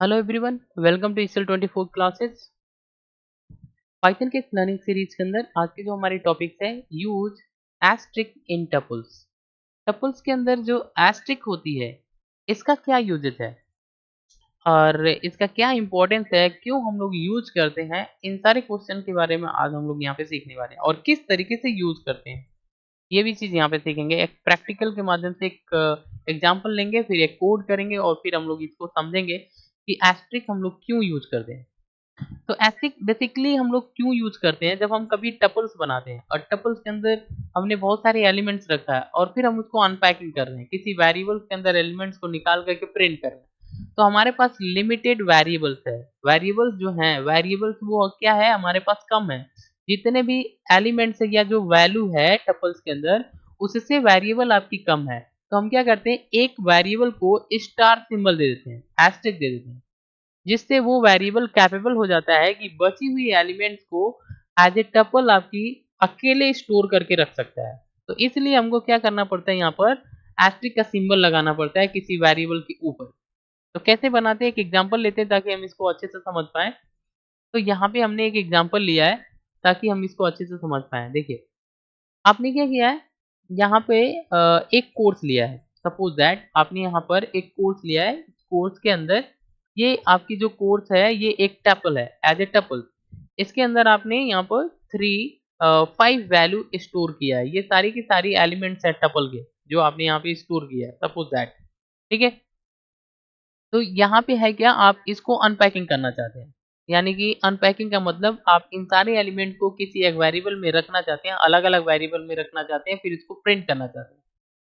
Hello everyone, welcome to Easel 24 classes. Python के इस learning series के अंदर आज के जो हमारी टॉपिक्स है यूज एस्ट्रिक इन टपल्स। टपल्स के अंदर जो एस्ट्रिक होती है इसका क्या यूजेस है और इसका क्या इंपॉर्टेंस है, क्यों हम लोग यूज करते हैं, इन सारे क्वेश्चन के बारे में आज हम लोग यहाँ पे सीखने वाले हैं और किस तरीके से यूज करते हैं ये भी चीज़ यहाँ पे सीखेंगे। एक प्रैक्टिकल के माध्यम से एक एग्जांपल लेंगे, फिर एक कोड करेंगे और फिर हम लोग इसको समझेंगे कि एस्ट्रिक हम लोग क्यों यूज करते हैं। तो एस्ट्रिक बेसिकली हम लोग क्यों यूज करते हैं, जब हम कभी टपल्स बनाते हैं और टपल्स के अंदर हमने बहुत सारे एलिमेंट्स रखा है और फिर हम उसको अनपैकिंग कर रहे हैं, किसी वेरिएबल्स के अंदर एलिमेंट्स को निकाल करके प्रिंट कर रहे हैं, तो हमारे पास लिमिटेड वेरिएबल्स है। वेरिएबल्स जो हैं, वेरिएबल्स वो क्या है, हमारे पास कम है। जितने भी एलिमेंट्स है या जो वैल्यू है टपल्स के अंदर, उससे वेरिएबल आपकी कम है, तो हम क्या करते हैं, एक वेरिएबल को स्टार सिंबल दे देते हैं, एस्ट्रिक दे देते हैं, जिससे वो वेरिएबल कैपेबल हो जाता है कि बची हुई एलिमेंट्स को एज ए टपल आपकी अकेले स्टोर करके रख सकता है। तो इसलिए हमको क्या करना पड़ता है, यहाँ पर एस्ट्रिक का सिंबल लगाना पड़ता है किसी वेरिएबल के ऊपर। तो कैसे बनाते हैं, एक एग्जांपल लेते हैं ताकि हम इसको अच्छे से समझ पाए। तो यहाँ पे हमने एक एग्जांपल लिया है ताकि हम इसको अच्छे से समझ पाए। देखिए आपने क्या किया है, यहाँ पे एक कोर्स लिया है। सपोज दैट आपने यहाँ पर एक कोर्स लिया है, कोर्स के अंदर ये आपकी जो कोर्स है ये एक टपल है, एज ए टपल। इसके अंदर आपने यहाँ पर 5 वैल्यू स्टोर किया है, ये सारी की सारी एलिमेंट्स है टपल के जो आपने यहाँ पे स्टोर किया है, सपोज दैट। ठीक है, तो यहाँ पे है क्या, आप इसको अनपैकिंग करना चाहते हैं, यानी कि अनपैकिंग का मतलब आप इन सारे एलिमेंट को किसी एक वेरिएबल में रखना चाहते हैं, अलग अलग वेरिएबल में रखना चाहते हैं, फिर इसको प्रिंट करना चाहते हैं।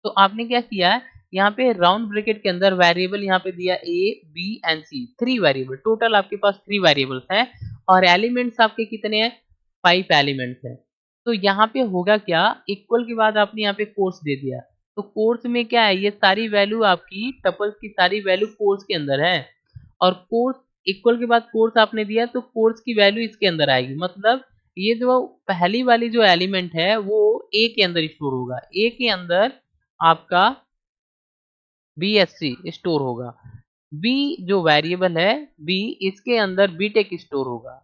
तो आपने क्या किया है, यहाँ पे राउंड ब्रैकेट के अंदर वेरिएबल यहाँ पे दिया A B and C, 3 variable, total आपके पास 3 वेरिएबल्स हैं और एलिमेंट्स आपके कितने हैं, 5 एलिमेंट्स हैं। तो यहाँ पे होगा क्या, इक्वल के बाद आपने यहाँ पे कोर्स दे दिया, तो कोर्स में क्या है, ये सारी वैल्यू आपकी टपल्स की सारी वैल्यू कोर्स के अंदर है और कोर्स इक्वल के बाद कोर्स आपने दिया तो कोर्स की वैल्यू इसके अंदर आएगी। मतलब ये जो पहली वाली जो एलिमेंट है वो ए के अंदर स्टोर होगा, ए के अंदर आपका BSC स्टोर होगा, बी जो वेरिएबल है बी, इसके अंदर बीटेक स्टोर होगा,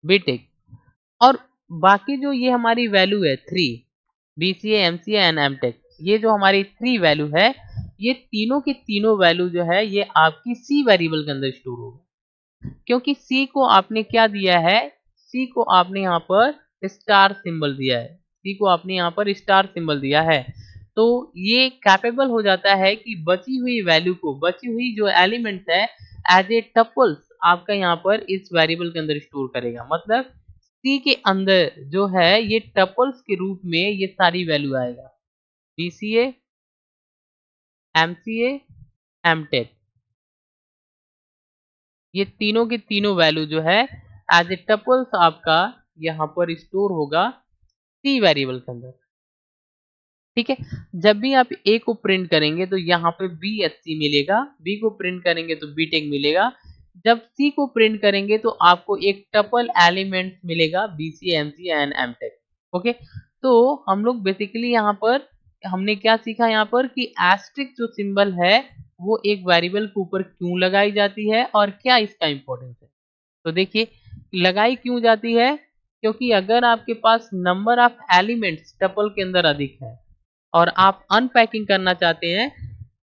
बीटेक। और बाकी जो ये हमारी वैल्यू है 3, BCA MCA एंड एमटेक, ये जो हमारी 3 वैल्यू है, ये तीनों की तीनों वैल्यू जो है ये आपकी सी वेरिएबल के अंदर स्टोर होगा। क्योंकि सी को आपने क्या दिया है, सी को आपने यहाँ पर स्टार सिंबल दिया है, सी को आपने यहाँ पर स्टार सिंबल दिया है, तो ये कैपेबल हो जाता है कि बची हुई वैल्यू को, बची हुई जो एलिमेंट्स है, एज ए टपल्स आपका यहाँ पर इस वेरिएबल के अंदर स्टोर करेगा। मतलब सी के अंदर जो है ये टपल्स के रूप में ये सारी वैल्यू आएगा, BCA MCA एमटेक, ये तीनों की तीनों वैल्यू जो है एज ए टपल्स आपका यहाँ पर स्टोर होगा सी वेरिएबल के अंदर। ठीक है, जब भी आप ए को प्रिंट करेंगे तो यहाँ पे BSC मिलेगा, बी को प्रिंट करेंगे तो बीटेक मिलेगा, जब सी को प्रिंट करेंगे तो आपको एक टपल एलिमेंट मिलेगा BC MC and MTech. Okay, तो हम लोग बेसिकली यहाँ पर हमने क्या सीखा यहाँ पर कि एस्ट्रिक जो सिंबल है वो एक वेरिएबल के ऊपर क्यों लगाई जाती है और क्या इसका इंपॉर्टेंस है। तो देखिए लगाई क्यों जाती है, क्योंकि अगर आपके पास नंबर ऑफ एलिमेंट्स टपल के अंदर अधिक है और आप अनपैकिंग करना चाहते हैं,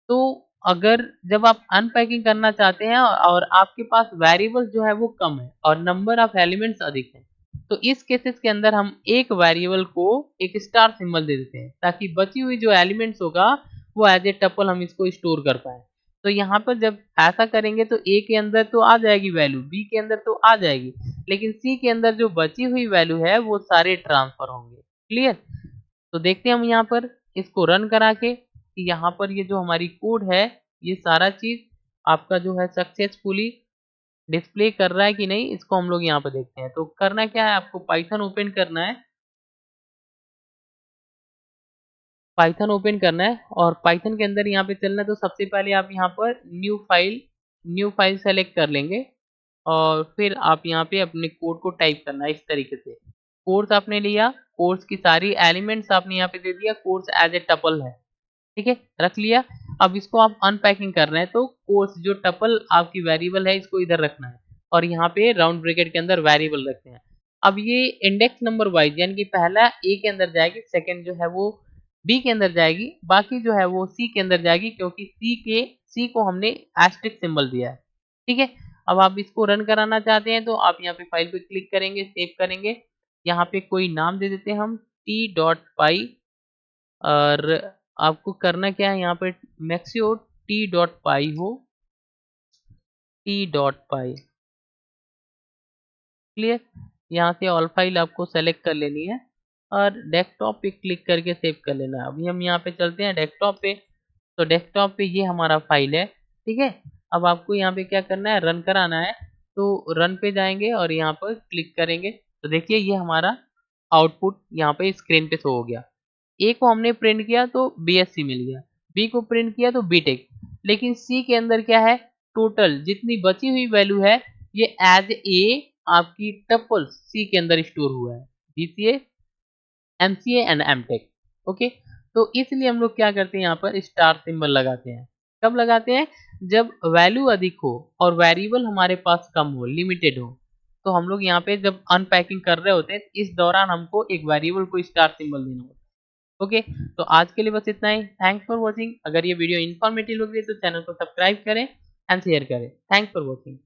तो अगर जब आप अनपैकिंग करना चाहते हैं और आपके पास वेरिएबल जो है वो कम है और नंबर ऑफ एलिमेंट्स अधिक है, तो इस केसेस के अंदर हम एक वेरिएबल को एक स्टार सिंबल दे देते हैं ताकि बची हुई जो एलिमेंट्स होगा वो एज ए टपल हम इसको स्टोर कर पाए। तो यहाँ पर जब ऐसा करेंगे तो ए के अंदर तो आ जाएगी वैल्यू, बी के अंदर तो आ जाएगी, लेकिन सी के अंदर जो बची हुई वैल्यू है वो सारे ट्रांसफर होंगे। क्लियर, तो देखते हैं हम यहाँ पर इसको रन करा के कि यहाँ पर ये जो हमारी कोड है ये सारा चीज आपका जो है सक्सेसफुली डिस्प्ले कर रहा है कि नहीं, इसको हम लोग यहाँ पर देखते हैं। तो करना क्या है, आपको पाइथन ओपन करना है, पाइथन ओपन करना है और पाइथन के अंदर यहाँ पे चलना है। तो सबसे पहले आप यहाँ पर न्यू फाइल सेलेक्ट कर लेंगे और फिर आप यहाँ पे अपने कोड को टाइप करना है इस तरीके से। कोर्स आपने लिया, कोर्स की सारी एलिमेंट्स आपने यहाँ पे दे दिया, कोर्स एज ए टपल है, ठीक है, रख लिया। अब इसको आप अनपैकिंग कर रहे हैं तो कोर्स जो टपल आपकी वेरिएबल है इसको इधर रखना है और यहाँ पे राउंड ब्रैकेट के अंदर वेरिएबल रखते हैं। अब ये इंडेक्स नंबर वाइज यानी कि पहला ए के अंदर जाएगी, सेकंड जो है वो बी के अंदर जाएगी, बाकी जो है वो सी के अंदर जाएगी क्योंकि सी को हमने एस्टेरिस्क सिंबल दिया है। ठीक है, अब आप इसको रन कराना चाहते हैं तो आप यहाँ पे फाइल पे क्लिक करेंगे, सेव करेंगे, यहाँ पे कोई नाम दे देते हैं हम t.py और आपको करना क्या है यहाँ पे मैक्सियो t.py हो, t.py क्लियर। यहाँ से ऑल फाइल आपको सेलेक्ट कर लेनी है और डेस्कटॉप पे क्लिक करके सेव कर लेना है। अभी हम यहाँ पे चलते हैं डेस्कटॉप पे, तो डेस्कटॉप पे ये हमारा फाइल है। ठीक है, अब आपको यहाँ पे क्या करना है, रन कराना है, तो रन पे जाएंगे और यहाँ पर क्लिक करेंगे तो देखिए ये हमारा आउटपुट यहाँ पे स्क्रीन पे शो हो गया। ए को हमने प्रिंट किया तो बीएससी मिल गया, बी को प्रिंट किया तो बीटेक, लेकिन सी के अंदर क्या है, टोटल जितनी बची हुई वैल्यू है ये एज ए आपकी टपल सी के अंदर स्टोर हुआ है, BCA MCA and MTech. Okay, तो इसलिए हम लोग क्या करते हैं, यहाँ पर स्टार सिंबल लगाते हैं। कब लगाते हैं, जब वैल्यू अधिक हो और वेरिएबल हमारे पास कम हो, लिमिटेड हो, तो हम लोग यहाँ पे जब अनपैकिंग कर रहे होते हैं इस दौरान हमको एक वेरिएबल को स्टार सिंबल देना होता है। ओके, तो आज के लिए बस इतना ही। Thanks for watching. अगर ये वीडियो इन्फॉर्मेटिव लग रही है तो चैनल को सब्सक्राइब करें एंड शेयर करें। Thanks for watching.